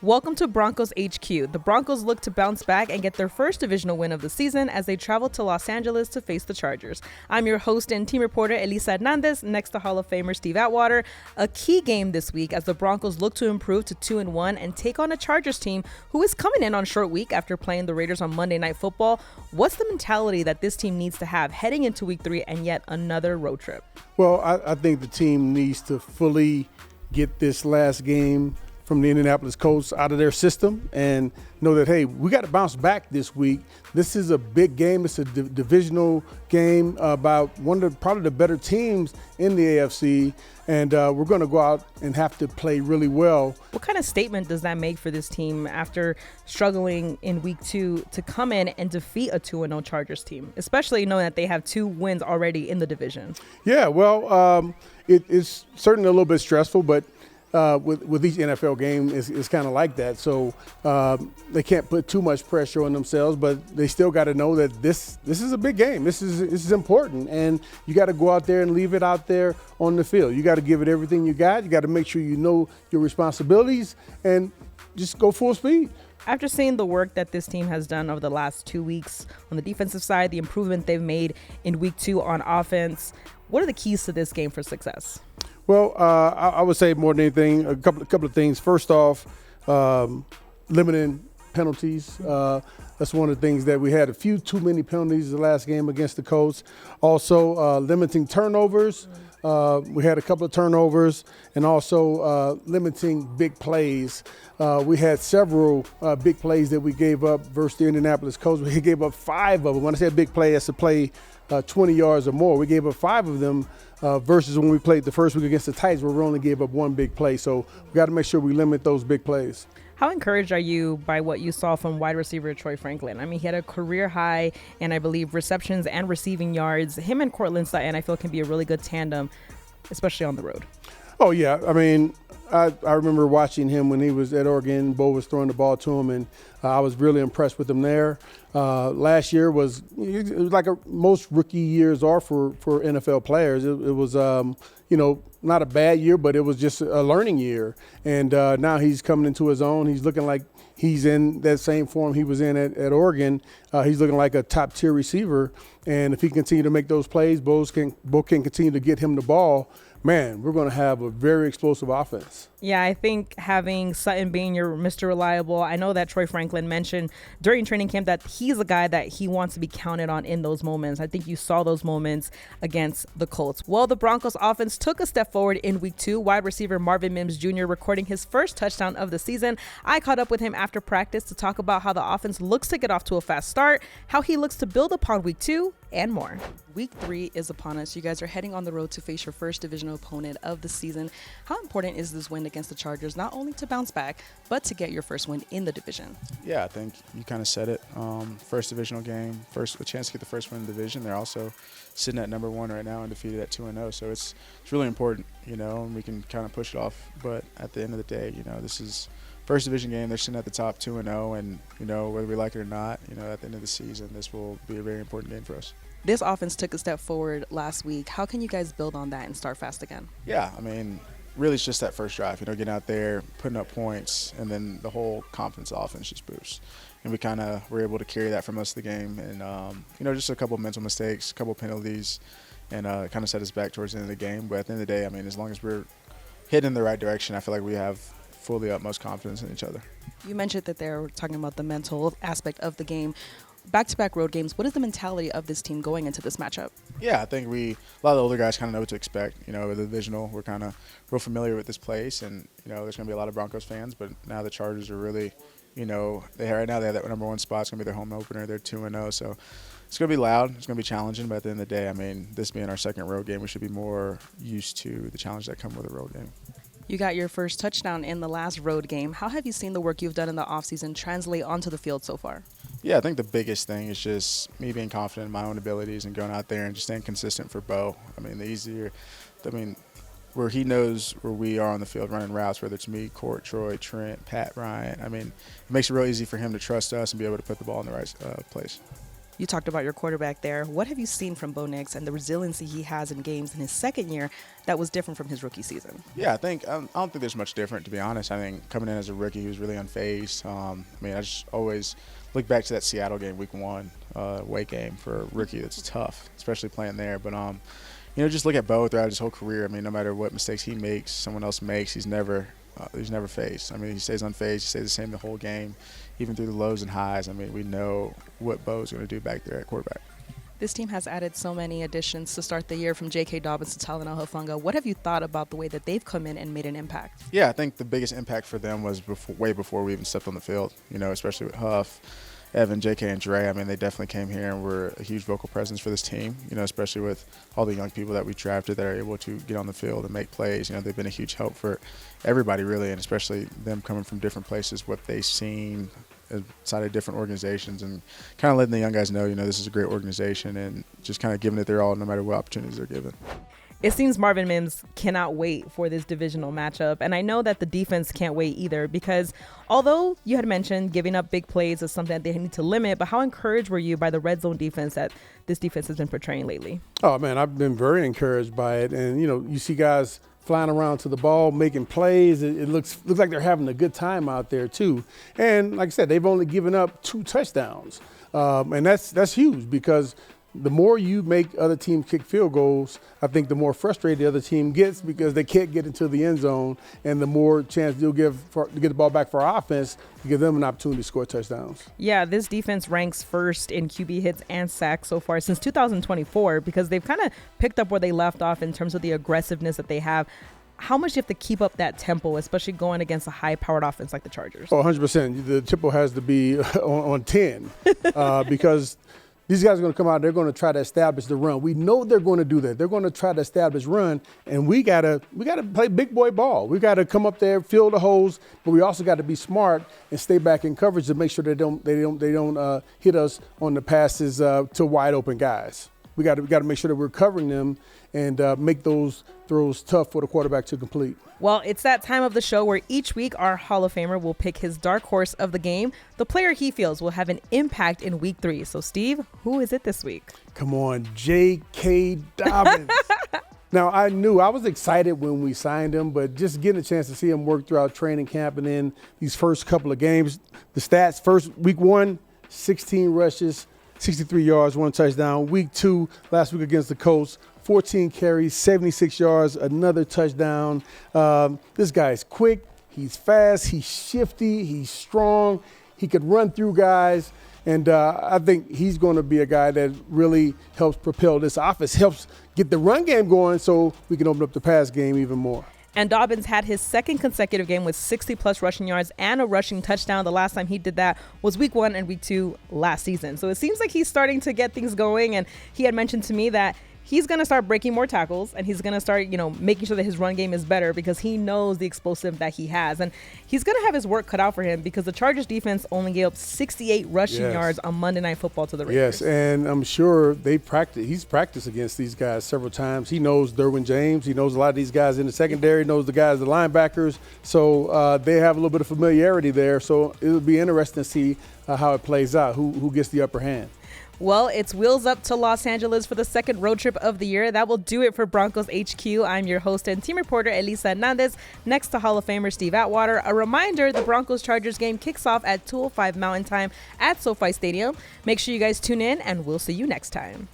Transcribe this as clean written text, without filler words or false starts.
Welcome to Broncos HQ. The Broncos look to bounce back and get their first divisional win of the season as they travel to Los Angeles to face the Chargers. I'm your host and team reporter, Elisa Hernandez, next to Hall of Famer Steve Atwater. A key game this week as the Broncos look to improve to 2-1 and take on a Chargers team who is coming in on short week after playing the Raiders on Monday Night Football. What's the mentality that this team needs to have heading into week 3 and yet another road trip? Well, I think the team needs to fully get this last game from the Indianapolis Colts out of their system and know that, hey, we got to bounce back this week. This is a big game. It's a divisional game about one of probably the better teams in the AFC, and we're going to go out and have to play really well. What kind of statement does that make for this team after struggling in week 2 to come in and defeat a 2-0 Chargers team, especially knowing that they have 2 wins already in the division? Yeah, well, it's certainly a little bit stressful, but with each NFL game is kind of like that. So they can't put too much pressure on themselves, but they still got to know that this is a big game. This is important, and you got to go out there and leave it out there on the field. You got to give it everything you got. You got to make sure you know your responsibilities and just go full speed. After seeing the work that this team has done over the last 2 weeks on the defensive side, the improvement they've made in week 2 on offense, what are the keys to this game for success? Well, I would say more than anything, a couple of things. First off, limiting penalties. That's one of the things that we had a few too many penalties the last game against the Colts. Also, limiting turnovers. We had a couple of turnovers, and also limiting big plays. We had several big plays that we gave up versus the Indianapolis Colts. We gave up 5 of them. When I say a big play, that's a play 20 yards or more. We gave up 5 of them versus when we played the first week against the Titans, where we only gave up 1 big play. So we got to make sure we limit those big plays. How encouraged are you by what you saw from wide receiver Troy Franklin? I mean, he had a career high and I believe receptions and receiving yards. Him and Cortland Sutton, I feel, can be a really good tandem, especially on the road. Oh, yeah. I mean, I remember watching him when he was at Oregon. Bo was throwing the ball to him, and I was really impressed with him there. Last year was like most rookie years are for NFL players. It was, not a bad year, but it was just a learning year. And now he's coming into his own. He's looking like he's in that same form he was in at Oregon. He's looking like a top-tier receiver. And if he continue to make those plays, Bo can continue to get him the ball. Man, we're going to have a very explosive offense. Yeah, I think having Sutton being your Mr. Reliable, I know that Troy Franklin mentioned during training camp that he's a guy that he wants to be counted on in those moments. I think you saw those moments against the Colts. Well, the Broncos offense took a step forward in week 2. Wide receiver Marvin Mims Jr. recording his first touchdown of the season. I caught up with him after practice to talk about how the offense looks to get off to a fast start, how he looks to build upon week 2, and more. Week 3 is upon us. You guys are heading on the road to face your first divisional opponent of the season. How important is this win against the Chargers, not only to bounce back, but to get your first win in the division? Yeah, I think you kind of said it. First divisional game, a chance to get the first win in the division. They're also sitting at number 1 right now and defeated at 2-0. So it's really important, and we can kind of push it off. But at the end of the day, this is first division game. They're sitting at the top 2-0, and whether we like it or not, at the end of the season, this will be a very important game for us. This offense took a step forward last week. How can you guys build on that and start fast again? Yeah, I mean, really it's just that first drive, getting out there, putting up points, and then the whole confidence of the offense just boosts. And we kind of were able to carry that for most of the game. And, just a couple of mental mistakes, a couple of penalties, and kind of set us back towards the end of the game. But at the end of the day, I mean, as long as we're heading in the right direction, I feel like we have fully utmost confidence in each other. You mentioned that they're talking about the mental aspect of the game. Back-to-back road games, what is the mentality of this team going into this matchup? Yeah, I think a lot of the older guys kind of know what to expect. With the divisional, we're kind of real familiar with this place, and, there's going to be a lot of Broncos fans, but now the Chargers are really, right now they have that number 1 spot. It's going to be their home opener. They're 2-0, so it's going to be loud. It's going to be challenging, but at the end of the day, I mean, this being our second road game, we should be more used to the challenges that come with a road game. You got your first touchdown in the last road game. How have you seen the work you've done in the offseason translate onto the field so far? Yeah, I think the biggest thing is just me being confident in my own abilities and going out there and just staying consistent for Bo. I mean, where he knows where we are on the field running routes, whether it's me, Court, Troy, Trent, Pat, Ryan. I mean, it makes it real easy for him to trust us and be able to put the ball in the right place. You talked about your quarterback there. What have you seen from Bo Nix and the resiliency he has in games in his second year that was different from his rookie season? Yeah, I don't think there's much different, to be honest. I think coming in as a rookie, he was really unfazed. I just always look back to that Seattle game, week 1, away game for a rookie. That's tough, especially playing there. But just look at Bo throughout his whole career. No matter what mistakes he makes, someone else makes, he's never phased. He stays unfazed. He stays the same the whole game, even through the lows and highs. We know what Bo's going to do back there at quarterback. This team has added so many additions to start the year, from J.K. Dobbins to Talanoa Hufanga. What have you thought about the way that they've come in and made an impact? Yeah, I think the biggest impact for them was way before we even stepped on the field, especially with Huff, Evan, J.K., and Dre. They definitely came here and were a huge vocal presence for this team, especially with all the young people that we drafted that are able to get on the field and make plays. They've been a huge help for everybody, really, and especially them coming from different places, what they've seen inside of different organizations, and kind of letting the young guys know, this is a great organization, and just kind of giving it their all no matter what opportunities they're given. It seems Marvin Mims cannot wait for this divisional matchup. And I know that the defense can't wait either, because although you had mentioned giving up big plays is something that they need to limit, but how encouraged were you by the red zone defense that this defense has been portraying lately? Oh, man, I've been very encouraged by it. And, you see guys flying around to the ball, making plays. It looks like they're having a good time out there, too. And like I said, they've only given up 2 touchdowns. And that's huge, because the more you make other teams kick field goals, I think the more frustrated the other team gets, because they can't get into the end zone, and the more chance you'll give to get the ball back for our offense to give them an opportunity to score touchdowns. Yeah, this defense ranks first in QB hits and sacks so far since 2024, because they've kind of picked up where they left off in terms of the aggressiveness that they have. How much do you have to keep up that tempo, especially going against a high-powered offense like the Chargers? Oh, 100%. The tempo has to be on 10 because these guys are going to come out, they're going to try to establish the run. We know they're going to do that. They're going to try to establish run, and we gotta play big boy ball. We got to come up there, fill the holes, but we also got to be smart and stay back in coverage to make sure they don't hit us on the passes to wide open guys. We got to make sure that we're covering them and make those throws tough for the quarterback to complete. Well, it's that time of the show where each week our Hall of Famer will pick his dark horse of the game, the player he feels will have an impact in week 3. So, Steve, who is it this week? Come on, J.K. Dobbins. Now, I was excited when we signed him, but just getting a chance to see him work throughout training camp and then these first couple of games, the stats, first week 1, 16 rushes, 63 yards, 1 touchdown. Week 2, last week against the Colts, 14 carries, 76 yards, another touchdown. This guy's quick, he's fast, he's shifty, he's strong, he could run through guys, and I think he's going to be a guy that really helps propel this offense, helps get the run game going so we can open up the pass game even more. And Dobbins had his second consecutive game with 60-plus rushing yards and a rushing touchdown. The last time he did that was week 1 and week 2 last season. So it seems like he's starting to get things going, and he had mentioned to me that he's going to start breaking more tackles, and he's going to start, making sure that his run game is better, because he knows the explosive that he has. And he's going to have his work cut out for him, because the Chargers defense only gave up 68 rushing yards on Monday Night Football to the Raiders. Yes, and I'm sure he's practiced against these guys several times. He knows Derwin James. He knows a lot of these guys in the secondary, knows the guys, the linebackers. So they have a little bit of familiarity there. So it'll be interesting to see how it plays out, who gets the upper hand. Well, it's wheels up to Los Angeles for the second road trip of the year. That will do it for Broncos HQ. I'm your host and team reporter, Elisa Hernandez, next to Hall of Famer Steve Atwater. A reminder, the Broncos-Chargers game kicks off at 2:05 Mountain Time at SoFi Stadium. Make sure you guys tune in, and we'll see you next time.